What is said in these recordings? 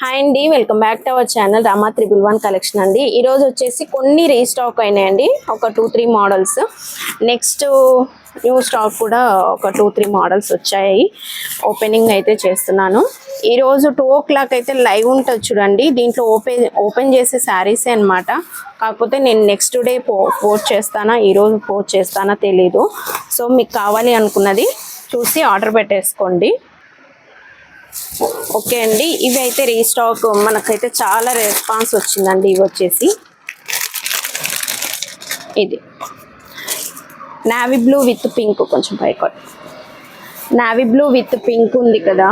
Hi అండి, welcome back to our channel Rama 111 collection అండి. ఈరోజు వచ్చేసి కొన్ని రీస్టాక్ అయినాయండి, ఒక 2-3 మోడల్స్. నెక్స్ట్ న్యూ స్టాక్ కూడా ఒక 2-3 మోడల్స్ వచ్చాయి. ఓపెనింగ్ అయితే చేస్తున్నాను. ఈరోజు 2 o'clock అయితే లైవ్ ఉంటుంది చూడండి. దీంట్లో ఓపెన్ చేసే శారీసే అనమాట. కాకపోతే నేను నెక్స్ట్ డే పోస్ట్ చేస్తానా, ఈరోజు పోస్ట్ చేస్తానా తెలీదు. సో మీకు కావాలి అనుకున్నది చూసి ఆర్డర్ పెట్టేసుకోండి. ఓకే అండి, ఇవి అయితే రీస్టాక్ మనకైతే చాలా రెస్పాన్స్ వచ్చిందండి. ఇవి వచ్చేసి ఇది నావీ బ్లూ విత్ పింక్, కొంచెం పైకొట్ నావీ బ్లూ విత్ పింక్ ఉంది కదా,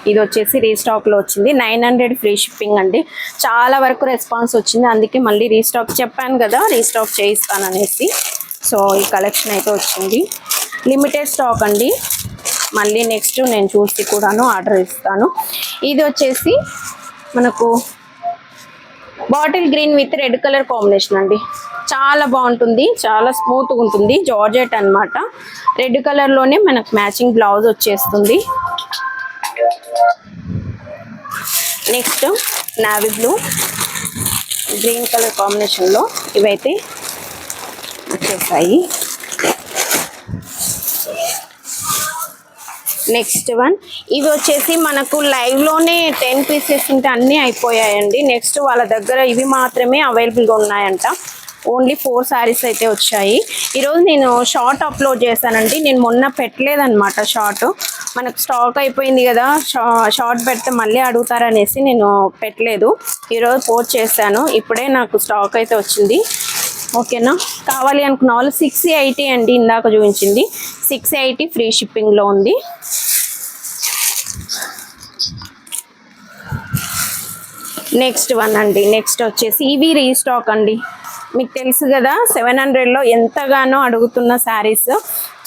ఇది వచ్చేసి రీస్టాక్లో వచ్చింది. 900 ఫ్రీ షిప్పింగ్ అండి. చాలా వరకు రెస్పాన్స్ వచ్చింది, అందుకే మళ్ళీ రీస్టాక్ చెప్పాను కదా, రీస్టాక్ చేయిస్తాననేసి. సో ఈ కలెక్షన్ అయితే వచ్చింది. లిమిటెడ్ స్టాక్ అండి. మళ్ళీ నెక్స్ట్ నేను చూసి కూడాను ఆర్డర్ ఇస్తాను. ఇది వచ్చేసి మనకు bottle green with red colour combination అండి. చాలా బాగుంటుంది, చాలా స్మూత్గా ఉంటుంది. జార్జెట్ అన్నమాట. రెడ్ కలర్లోనే మనకు మ్యాచింగ్ బ్లౌజ్ వచ్చేస్తుంది. Next navy blue green colour కాంబినేషన్లో ఇవైతే వచ్చేసాయి. నెక్స్ట్ వన్, ఇవి వచ్చేసి మనకు లైవ్లోనే 10 పీసెస్ ఉంటే అన్నీ అయిపోయాయండి. నెక్స్ట్ వాళ్ళ దగ్గర ఇవి మాత్రమే అవైలబుల్గా ఉన్నాయంట. ఓన్లీ 4 శారీస్ అయితే వచ్చాయి. ఈరోజు నేను షార్ట్ అప్లోడ్ చేశానండి. నేను మొన్న పెట్టలేదన్నమాట షార్ట్. మనకు స్టాక్ అయిపోయింది కదా, షార్ట్ పెడితే మళ్ళీ అడుగుతారనేసి నేను పెట్టలేదు. ఈరోజు పోస్ట్ చేశాను. ఇప్పుడే నాకు స్టాక్ అయితే వచ్చింది. ఓకేనా, కావాలి అనుకున్న వాళ్ళు 680 అండి. ఇందాక చూపించింది 680 ఫ్రీ షిప్పింగ్లో ఉంది. నెక్స్ట్ వన్ అండి, నెక్స్ట్ వచ్చేసి ఇవి రీస్టాక్ అండి. మీకు తెలుసు కదా, 700లో ఎంతగానో అడుగుతున్న శారీస్.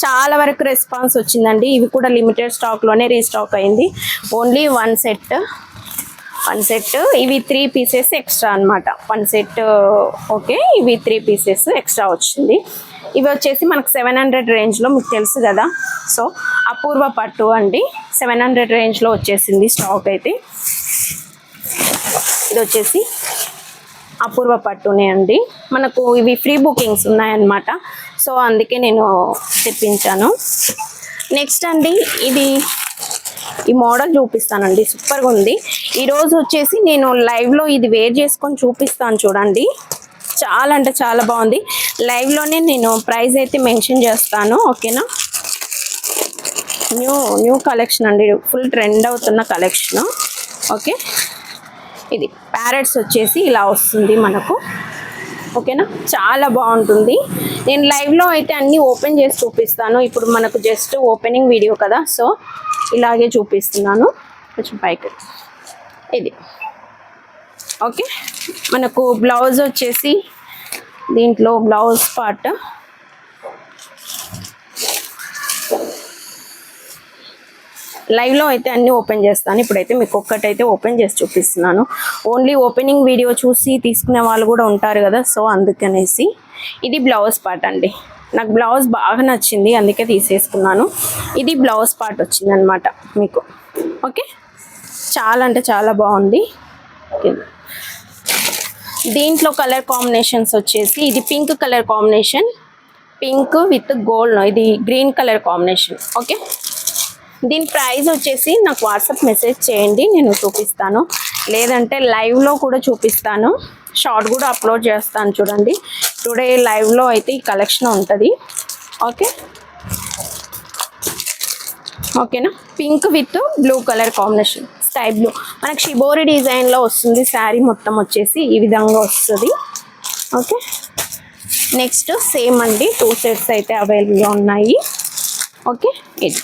చాలా వరకు రెస్పాన్స్ వచ్చిందండి. ఇవి కూడా లిమిటెడ్ స్టాక్లోనే రీస్టాక్ అయింది. Only one set. ఇవి 3 పీసెస్ ఎక్స్ట్రా అనమాట. 1 సెట్ ఓకే, ఇవి 3 పీసెస్ ఎక్స్ట్రా వచ్చింది. ఇవి వచ్చేసి మనకు 700 రేంజ్లో, మీకు తెలుసు కదా. సో అపూర్వ పట్టు అండి, 700 రేంజ్లో వచ్చేసింది స్టాక్ అయితే. ఇది వచ్చేసి అపూర్వ పట్టునే అండి. మనకు ఇవి ఫ్రీ బుకింగ్స్ ఉన్నాయన్నమాట. సో అందుకే నేను తెప్పించాను. నెక్స్ట్ అండి, ఈ మోడల్ చూపిస్తానండి, సూపర్గా ఉంది. ఈరోజు వచ్చేసి నేను లైవ్లో ఇది వేర్ చేసుకొని చూపిస్తాను చూడండి. చాలా అంటే చాలా బాగుంది. లైవ్లోనే నేను ప్రైస్ అయితే మెన్షన్ చేస్తాను. ఓకేనా, న్యూ కలెక్షన్ అండి, ఫుల్ ట్రెండ్ అవుతున్న కలెక్షన్. ఓకే, ఇది ప్యారెట్స్ వచ్చేసి ఇలా వస్తుంది మనకు. ఓకేనా, చాలా బాగుంటుంది. నేను లైవ్లో అయితే అన్నీ ఓపెన్ చేసి చూపిస్తాను. ఇప్పుడు మనకు జస్ట్ ఓపెనింగ్ వీడియో కదా, సో ఇలాగే చూపిస్తున్నాను. కొంచెం పైకి ఇది ఓకే. మనకు బ్లౌజ్ వచ్చేసి దీంట్లో బ్లౌజ్ పార్ట్ లైవ్లో అయితే అన్నీ ఓపెన్ చేస్తాను. ఇప్పుడైతే మీకు ఒక్కటైతే ఓపెన్ చేసి చూపిస్తున్నాను. ఓన్లీ ఓపెనింగ్ వీడియో చూసి తీసుకునే వాళ్ళు కూడా ఉంటారు కదా, సో అందుకనేసి. ఇది బ్లౌజ్ పార్ట్ అండి. నాకు బ్లౌజ్ బాగా నచ్చింది, అందుకే తీసేసుకున్నాను. ఇది బ్లౌజ్ పార్ట్ వచ్చిందనమాట మీకు. ఓకే, చాలా అంటే చాలా బాగుంది. దీంట్లో కలర్ కాంబినేషన్స్ వచ్చేసి ఇది pink colour combination, pink with gold, ఇది గ్రీన్ కలర్ కాంబినేషన్. ఓకే, దీని ప్రైస్ వచ్చేసి నాకు వాట్సాప్ మెసేజ్ చేయండి, నేను చూపిస్తాను. లేదంటే లైవ్లో కూడా చూపిస్తాను, షార్ట్ కూడా అప్లోడ్ చేస్తాను చూడండి. టుడే లైవ్లో అయితే ఈ కలెక్షన్ ఉంటుంది. ఓకే, ఓకేనా. Pink with blue colour combination, sky blue. మనకు షిబోరి డిజైన్లో వస్తుంది శారీ మొత్తం వచ్చేసి, ఈ విధంగా వస్తుంది. ఓకే, నెక్స్ట్ సేమ్ అండి, 2 సెట్స్ అయితే అవైలబుల్గా ఉన్నాయి. ఓకే, ఇది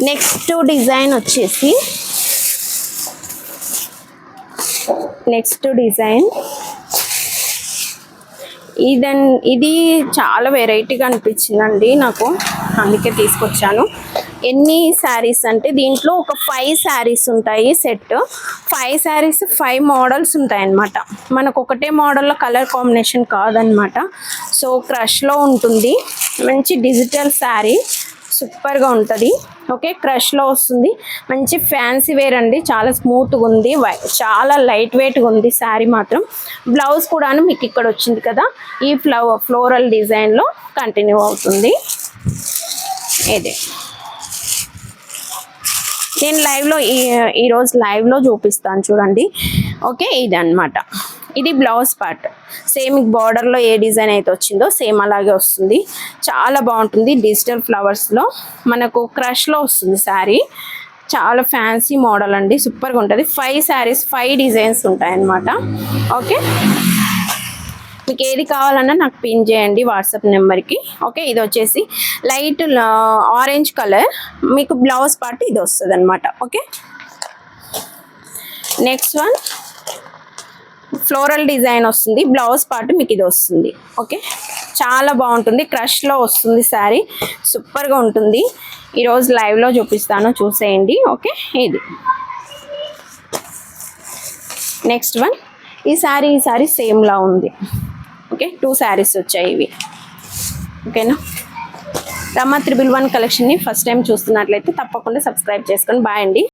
నెక్స్ట్ డిజైన్ వచ్చేసి, ఇది చాలా వెరైటీగా అనిపించిందండి నాకు, అందుకే తీసుకొచ్చాను. ఎన్ని శారీస్ అంటే దీంట్లో ఒక 5 శారీస్ ఉంటాయి సెట్. 5 శారీస్ 5 మోడల్స్ ఉంటాయి అన్నమాట. మనకు ఒకటే మోడల్లో కలర్ కాంబినేషన్ కాదనమాట. సో క్రష్లో ఉంటుంది, మంచి డిజిటల్ శారీ. సూపర్గా ఉంటుంది. ఓకే, క్రష్లో వస్తుంది. మంచి ఫ్యాన్సీ వేర్ అండి, చాలా స్మూత్గా ఉంది, చాలా లైట్ వెయిట్గా ఉంది శారీ మాత్రం. బ్లౌజ్ కూడాను మీకు ఇక్కడ వచ్చింది కదా, ఈ ఫ్లోరల్ డిజైన్లో కంటిన్యూ అవుతుంది. ఇదే నేను లైవ్లో ఈరోజు లైవ్లో చూపిస్తాను చూడండి. ఓకే, ఇది అన్నమాట. ఇది బ్లౌజ్ పార్ట్. సేమ్ బార్డర్లో ఏ డిజైన్ అయితే వచ్చిందో సేమ్ అలాగే వస్తుంది. చాలా బాగుంటుంది. డిజిటల్ ఫ్లవర్స్లో మనకు క్రష్లో వస్తుంది శారీ. చాలా ఫ్యాన్సీ మోడల్ అండి, సూపర్గా ఉంటుంది. 5 శారీస్ 5 డిజైన్స్ ఉంటాయన్నమాట. ఓకే, మీకు ఏది కావాలన్నా నాకు పిన్ చేయండి వాట్సాప్ నెంబర్కి. ఓకే, ఇది వచ్చేసి లైట్ ఆరెంజ్ కలర్, మీకు బ్లౌజ్ పార్ట్ ఇది వస్తుంది అనమాట. Okay, next one floral design వస్తుంది, బ్లౌజ్ పార్ట్ మీకు ఇది వస్తుంది. ఓకే, చాలా బాగుంటుంది. క్రష్లో వస్తుంది శారీ, సూపర్గా ఉంటుంది. ఈరోజు లైవ్లో చూపిస్తాను, చూసేయండి. ఓకే, ఇది నెక్స్ట్ వన్. ఈ శారీ సేమ్లా ఉంది. ఓకే, 2 శారీస్ వచ్చాయి ఇవి. ఓకేనా, రమ 311 కలెక్షన్ని ఫస్ట్ టైం చూస్తున్నట్లయితే తప్పకుండా సబ్స్క్రైబ్ చేసుకోండి. బాయ్ అండి.